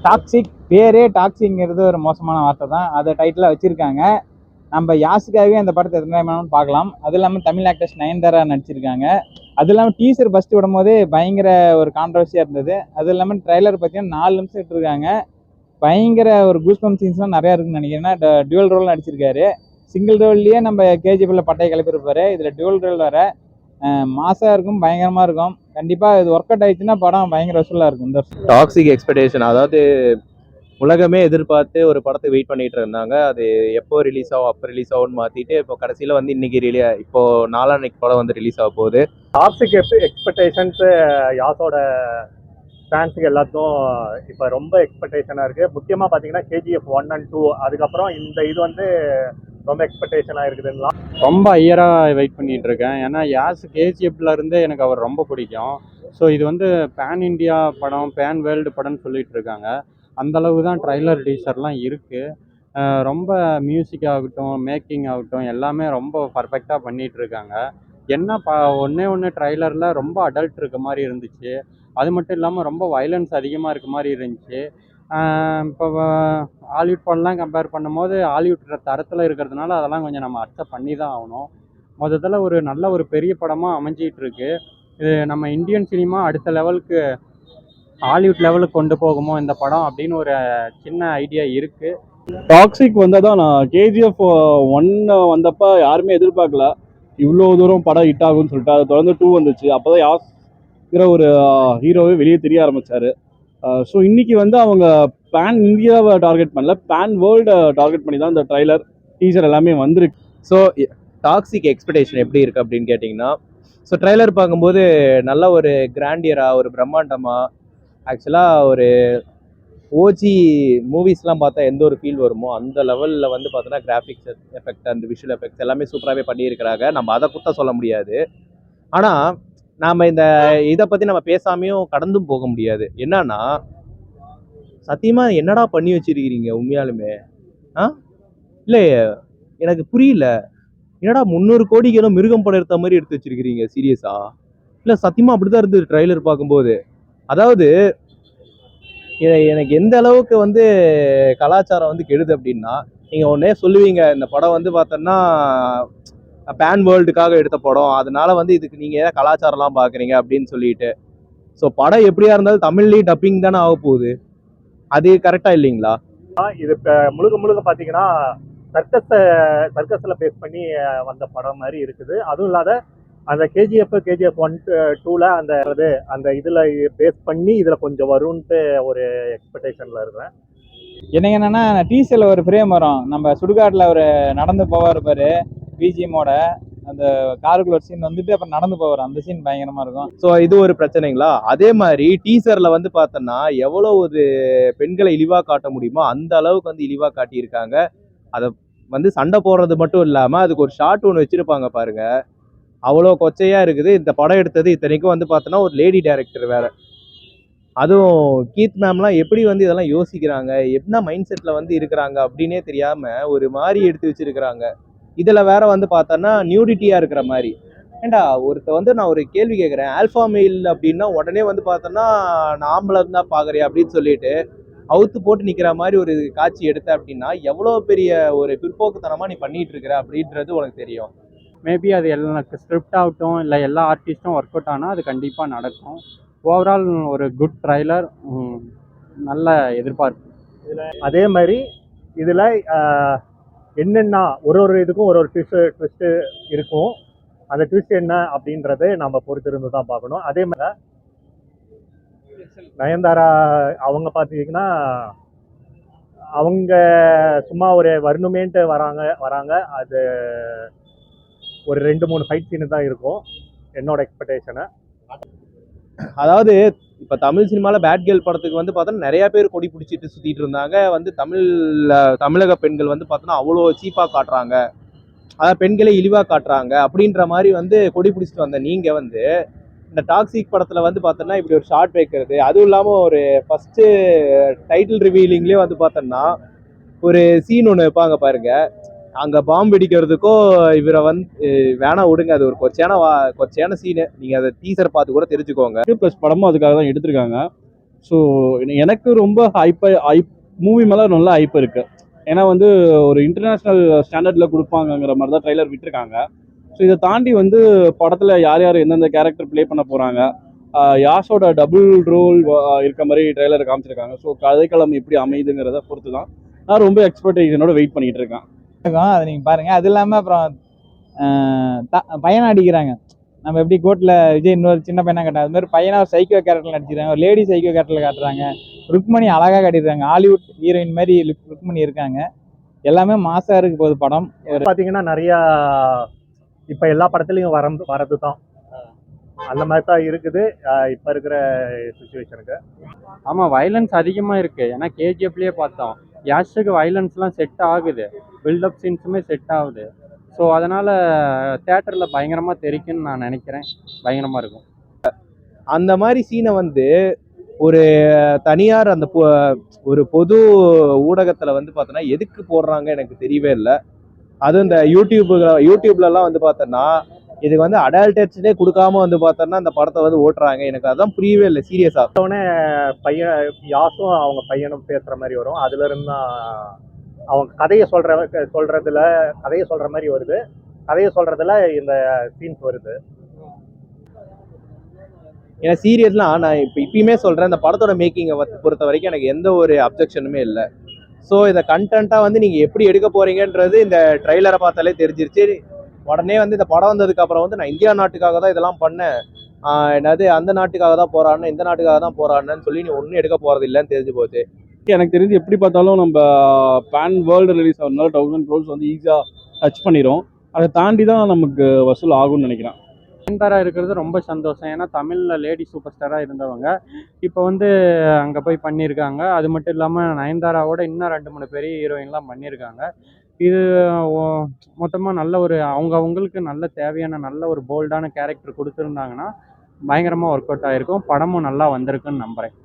Toxic பேரே டாக்ஸிங்கிறது ஒரு மோசமான வார்த்தை தான். அதை டைட்டிலாக வச்சுருக்காங்க. நம்ம யாஸுக்காகவே அந்த படத்தை எத்தனை டைம் பார்க்கலாம். அது இல்லாமல் தமிழ் ஆக்டர்ஸ் நயன்தாரா நடிச்சிருக்காங்க. அது இல்லாமல் டீசர் ஃபஸ்ட்டு விடும்போதே பயங்கர ஒரு கான்ட்ரவர்சியாக இருந்தது. அது இல்லாமல் ட்ரைலர் பார்த்தீங்கன்னா 4 நிமிஷம் விட்டுருக்காங்க. பயங்கர ஒரு கூஸ்பம் சீன்ஸ்லாம் நிறையா இருக்குன்னு நினைக்கிறேன்னா டுவல் ரோல் நடிச்சிருக்காரு. சிங்கிள் ரோல்லையே நம்ம கேஜிஎஃப்ல பட்டையை கிளப்பியிருப்பாரு. இதில் டுவல் ரோல் வர மாசாக இருக்கும், பயங்கரமாக இருக்கும். கண்டிப்பாக இது ஒர்க் அவுட் ஆயிடுச்சுன்னா படம் பயங்கர வசூலாக இருக்கும். இந்த டாக்ஸிக் எக்ஸ்பெக்டேஷன், அதாவது உலகமே எதிர்பார்த்து ஒரு படத்தை வெயிட் பண்ணிட்டு இருந்தாங்க. அது எப்போ ரிலீஸ் ஆகும் அப்போ ரிலீஸ் ஆகும்னு மாற்றிட்டு இப்போ கடைசியில் வந்து இன்னைக்கு இப்போ நாளான்னைக்கு படம் வந்து ரிலீஸ் ஆக போகுது. டாக்ஸிக் எக்ஸ்பெக்டேஷன்ஸ் யாஸோட ஃபேன்ஸுக்கு எல்லாத்துக்கும் இப்போ ரொம்ப எக்ஸ்பெக்டேஷனாக இருக்குது. முக்கியமாக பார்த்தீங்கன்னா கேஜிஎஃப் 1 and 2, அதுக்கப்புறம் இந்த இது வந்து ரொம்ப எக்ஸ்பெக்டேஷனாக இருக்குதுங்களா? ரொம்ப ஐயராக வெயிட் பண்ணிட்டு இருக்கேன். ஏன்னா யாஸ் கேஜிஎஃப்ல இருந்து எனக்கு அவர் ரொம்ப பிடிக்கும். ஸோ இது வந்து பேன் இண்டியா படம், பேன் வேர்ல்டு படம்னு சொல்லிட்டு இருக்காங்க. அந்தளவு தான் ட்ரைலர் டீசர்லாம் இருக்குது. ரொம்ப மியூசிக் ஆகட்டும், மேக்கிங் ஆகட்டும், எல்லாமே ரொம்ப பர்ஃபெக்டாக பண்ணிகிட்டு இருக்காங்க. என்ன ஒன்று ட்ரைலரில் ரொம்ப அடல்ட் இருக்க மாதிரி இருந்துச்சு. அது மட்டும் இல்லாமல் ரொம்ப வயலன்ஸ் அதிகமாக இருக்க மாதிரி இருந்துச்சு. இப்போ ஹாலிவுட் படம்லாம் கம்பேர் பண்ணும்போது ஹாலிவுட் தரத்தில் இருக்கிறதுனால அதெல்லாம் கொஞ்சம் நம்ம அக்செப்ட் பண்ணி தான் ஆகணும். மொத்தத்தில் ஒரு நல்ல ஒரு பெரிய படமாக அமைஞ்சிட்டு இருக்கு. இது நம்ம இந்தியன் சினிமா அடுத்த லெவலுக்கு, ஹாலிவுட் லெவலுக்கு கொண்டு போகுமோ இந்த படம் அப்படின்னு ஒரு சின்ன ஐடியா இருக்குது. டாக்ஸிக் வந்ததான் நான் கேஜிஎஃப் 1 வந்தப்போ யாருமே எதிர்பார்க்கல இவ்வளோ தூரம் படம் ஹிட் ஆகும்னு சொல்லிட்டு. அதை தொடர்ந்து 2 வந்துச்சு. அப்போ தான் யாஸ்ங்கிற ஒரு ஹீரோவே வெளியே தெரிய ஆரம்பித்தார். ஸோ இன்றைக்கி வந்து அவங்க பேன் இந்தியாவை டார்கெட் பண்ணல, பேன் வேர்ல்டை டார்கெட் பண்ணி தான் இந்த ட்ரைலர் டீசர் எல்லாமே வந்திருக்கு. ஸோ டாக்ஸிக் எக்ஸ்பெக்டேஷன் எப்படி இருக்குது அப்படின்னு கேட்டிங்கன்னா, ஸோ ட்ரைலர் பார்க்கும்போது நல்ல ஒரு கிராண்டியராக, ஒரு பிரம்மாண்டமாக, ஆக்சுவலாக ஒரு ஓஜி மூவிஸ்லாம் பார்த்தா எந்த ஒரு ஃபீல் வருமோ அந்த லெவலில் வந்து பார்த்தோன்னா கிராஃபிக்ஸ் எஃபெக்ட், அந்த விஷுவல் எஃபெக்ட்ஸ் எல்லாமே சூப்பராகவே பண்ணியிருக்கிறாங்க. நம்ம அதை குத்த சொல்ல முடியாது. ஆனால் நாம் இந்த இதை பற்றி நம்ம பேசாமையும் கடந்தும் போக முடியாது. என்னன்னா, சத்தியமாக என்னடா பண்ணி வச்சிருக்கிறீங்க உண்மையாலுமே? இல்லை எனக்கு புரியல. என்னடா 300 கோடிக்கு மிருகம் படம் எடுத்த மாதிரி எடுத்து வச்சிருக்கிறீங்க சீரியஸா? இல்லை சத்தியமாக அப்படி தான் இருந்தது ட்ரைலர் பார்க்கும்போது. அதாவது எனக்கு எந்த அளவுக்கு வந்து கலாச்சாரம் வந்து கெடுது அப்படின்னா, நீங்கள் ஒன்றே சொல்லுவீங்க, இந்த படம் வந்து பார்த்தோன்னா பேன் வேர்ல்டுக்காக எடுத்த படம், அதனால வந்து இதுக்கு நீங்கள் ஏன் கலாச்சாரம்லாம் பார்க்குறீங்க அப்படின்னு சொல்லிட்டு. ஸோ படம் எப்படியா இருந்தாலும் தமிழ்லேயும் டப்பிங் தானே ஆக போகுது. அது கரெக்டாக இல்லைங்களா? இது முழுக்க பார்த்தீங்கன்னா சர்க்கஸில் பேஸ் பண்ணி வந்த படம் மாதிரி இருக்குது. அதுவும் இல்லாத அந்த கேஜிஎஃப் 1, 2ல அந்த இதில் பேஸ் பண்ணி இதில் கொஞ்சம் வரும்ன்ட்டு ஒரு எக்ஸ்பெக்டேஷனில் இருக்கிறேன். எனக்கு என்னென்னா, டீசரில் ஒரு ஃப்ரேம் வரும், நம்ம சுடுகாட்டில் ஒரு நடந்து போவார் பாரு பிஜிஎம்மோட, அந்த காருக்குள்ள ஒரு சீன் வந்துட்டு அப்புறம் நடந்து போவார், அந்த சீன் பயங்கரமாக இருக்கும். ஸோ இது ஒரு பிரச்சனைங்களா? அதே மாதிரி டீசரில் வந்து பார்த்தோன்னா எவ்வளோ ஒரு பெண்களை இழிவாக காட்ட முடியுமோ அந்த அளவுக்கு வந்து இழிவாக காட்டியிருக்காங்க. அதை வந்து சண்டை போடுறது மட்டும் இல்லாமல் அதுக்கு ஒரு ஷார்ட் ஒன்று வச்சுருப்பாங்க பாருங்க, அவ்வளோ கொச்சையாக இருக்குது. இந்த படம் எடுத்தது இத்தனைக்கும் வந்து பார்த்தோன்னா ஒரு லேடி டைரக்டர் வேறு. அதுவும் கீத் மேம்லாம் எப்படி வந்து இதெல்லாம் யோசிக்கிறாங்க, என்ன மைண்ட் செட்டில் வந்து இருக்கிறாங்க அப்படின்னே தெரியாமல் ஒரு மாதிரி எடுத்து வச்சுருக்கிறாங்க. இதில் வேற வந்து பார்த்தோன்னா நியூடிட்டியாக இருக்கிற மாதிரி. ஏண்டா வந்து நான் ஒரு கேள்வி கேட்குறேன், ஆல்ஃபா மெயில் அப்படின்னா உடனே வந்து பார்த்தோன்னா நான் ஆம்பளை தான் பார்க்குறேன் அப்படின்னு சொல்லிட்டு அவுத்து போட்டு நிற்கிற மாதிரி ஒரு காட்சி எடுத்த அப்படின்னா எவ்வளோ பெரிய ஒரு பிற்போக்குத்தனமாக நீ பண்ணிகிட்டு இருக்கிற அப்படின்றது உனக்கு தெரியும். மேபி அது எனக்கு ஸ்கிரிப்ட் ஆகட்டும், இல்லை எல்லா ஆர்டிஸ்ட்டும் ஒர்க் அவுட் ஆனால் அது கண்டிப்பாக நடக்கும். ஓவரால் ஒரு குட் ட்ரைலர், நல்ல எதிர்பார்ப்பு. அதே மாதிரி இதில் என்னென்னா ஒரு இதுக்கும் ஒரு ட்விஸ்ட்டு இருக்கும். அந்த ட்விஸ்ட் என்ன அப்படின்றது நம்ம பொறுத்திருந்து தான் பார்க்கணும். அதே மாதிரி நயன்தாரா அவங்க பார்த்தீங்கன்னா அவங்க சும்மா ஒரு வரணுமேன்ட்டு வராங்க. அது ஒரு 2-3 ஃபைட் சீனு தான் இருக்கும் என்னோட எக்ஸ்பெக்டேஷனை. அதாவது இப்போ தமிழ் சினிமாவில் பேட் கேர்ள் படத்துக்கு வந்து பார்த்தோன்னா நிறையா பேர் கொடி பிடிச்சிட்டு சுற்றிட்டு இருந்தாங்க. வந்து தமிழக பெண்கள் வந்து பார்த்தோன்னா அவ்வளோ சீப்பாக காட்டுறாங்க, அதாவது பெண்களை இழிவாக காட்டுறாங்க அப்படின்ற மாதிரி வந்து கொடி பிடிச்சிட்டு வந்த நீங்கள் வந்து இந்த டாக்ஸிக் படத்தில் வந்து பார்த்தோன்னா இப்படி ஒரு ஷார்ட் வைக்கிறது, அதுவும் இல்லாமல் ஒரு ஃபஸ்ட்டு டைட்டில் ரிவீலிங்லேயே வந்து பார்த்தோன்னா ஒரு சீன் ஒன்று வைப்பாங்க பாருங்க, அங்கே பாம்பு வெடிக்கிறதுக்கும் இவரை வந்து வேணா விடுங்க, அது ஒரு கொச்சையான சீனு. நீங்கள் அதை டீசர் பார்த்து கூட தெரிஞ்சுக்கோங்க. ப்ளஸ் படமும் அதுக்காக தான் எடுத்திருக்காங்க. ஸோ எனக்கு ரொம்ப மூவி மேலே நல்ல ஹைப் இருக்கு. ஏன்னா வந்து ஒரு இன்டர்நேஷ்னல் ஸ்டாண்டர்டில் கொடுப்பாங்கங்கிற மாதிரி தான் ட்ரைலர் விட்டுருக்காங்க. ஸோ இதை தாண்டி வந்து படத்தில் யார் யார் எந்தெந்த கேரக்டர் ப்ளே பண்ண போகிறாங்க, யாஷோட டபுள் ரோல் இருக்க மாதிரி ட்ரைலர் காமிச்சிருக்காங்க. ஸோ கதைக்களம் எப்படி அமையுதுங்கிறத பொறுத்து தான் நான் ரொம்ப எக்ஸ்பெக்டேஷனோட வெயிட் பண்ணிட்டு இருக்கேன். அதை நீங்க பாருங்க. அது இல்லாம அப்புறம் பையனை அடிக்கிறாங்க. நம்ம எப்படி கோர்ட்ல விஜய் இன்னொரு சின்ன பையனா காட்டுறாங்க, அது மாதிரி பையனா ஒரு சைக்கோ கேரக்டர்ல நடிச்சிருக்காங்க, ஒரு லேடி சைக்கோ கேரக்டர்ல காட்டுறாங்க. ருக்மணி அழகா காட்டிடுறாங்க, ஹாலிவுட் ஹீரோயின் மாதிரி ருக்மணி இருக்காங்க. எல்லாமே மாசா இருக்கு போகுது படம். பாத்தீங்கன்னா நிறைய இப்ப எல்லா படத்துலயும் வரது தான் அந்த மாதிரி தான் இருக்குது இப்ப இருக்கிற சுச்சுவேஷனுக்கு. ஆமாம், வயலன்ஸ் அதிகமாக இருக்குது. ஏன்னா கேஜிஎஃப்லேயே பார்த்தோம், யாஷுக்கு வயலன்ஸ்லாம் செட் ஆகுது, பில்டப் சீன்ஸுமே செட் ஆகுது. ஸோ அதனால் தேட்டரில் பயங்கரமாக தெரிக்குன்னு நான் நினைக்கிறேன். பயங்கரமாக இருக்கும். அந்த மாதிரி சீனை வந்து ஒரு தனியார் அந்த ஒரு பொது ஊடகத்துல வந்து பார்த்தோன்னா எதுக்கு போடுறாங்க எனக்கு தெரியவே இல்லை. அதுவும் இந்த யூடியூப்லலாம் வந்து பார்த்தோன்னா இதுக்கு வந்து அடல்டேட்ஸே கொடுக்காம வந்து பார்த்தோன்னா அந்த படத்தை வந்து ஓட்டுறாங்க. எனக்கு அதான் புரியவே இல்லை சீரியஸா. பையன் யாசும் அவங்க பையனும் பேசுற மாதிரி வரும். அதுல இருந்தா அவங்க கதையை சொல்ற மாதிரி வருது. கதையை சொல்றதுல இந்த சீன்ஸ் வருது. ஏன்னா சீரியஸ்லாம் நான் இப்பயுமே சொல்றேன், இந்த படத்தோட மேக்கிங்கை பொறுத்த வரைக்கும் எனக்கு எந்த ஒரு அப்ஜெக்ஷனுமே இல்லை. ஸோ இதை கண்டென்ட்டாக வந்து நீங்கள் எப்படி எடுக்க போறீங்கன்றது இந்த ட்ரைலரை பார்த்தாலே தெரிஞ்சிருச்சு. உடனே வந்து இந்த படம் வந்ததுக்கு அப்புறம் வந்து நான் இந்தியா நாட்டுக்காக தான் இதெல்லாம் பண்ணேன், என்னது அந்த நாட்டுக்காக தான் போறான்னு இந்த நாட்டுக்காக தான் போறான்னு சொல்லி நீ ஒன்றும் எடுக்க போறது இல்லைன்னு தெரிஞ்சு போச்சு. எனக்கு தெரிஞ்சு எப்படி பார்த்தாலும் நம்ம பேன் வேர்ல்டு ரிலீஸ் ஆகுறதுனால 1000 crores வந்து ஈஸியாக டச் பண்ணிடும். அதை தாண்டி தான் நமக்கு வசூல் ஆகும்னு நினைக்கிறேன். நயன்தாரா இருக்கிறது ரொம்ப சந்தோஷம். ஏன்னா தமிழில் லேடி சூப்பர் ஸ்டாராக இருந்தவங்க இப்போ வந்து அங்கே போய் பண்ணியிருக்காங்க. அது மட்டும் இல்லாமல் நயன்தாராவோட இன்னும் 2-3 பெரிய ஹீரோயின்லாம் பண்ணியிருக்காங்க. இது மொத்தமாக நல்ல ஒரு அவங்களுக்கு நல்ல தேவையான நல்ல ஒரு போல்டான கேரக்டர் கொடுத்துருந்தாங்கன்னா பயங்கரமாக ஒர்க் அவுட் ஆகிருக்கும். படமும் நல்லா வந்திருக்குன்னு நம்புகிறேன்.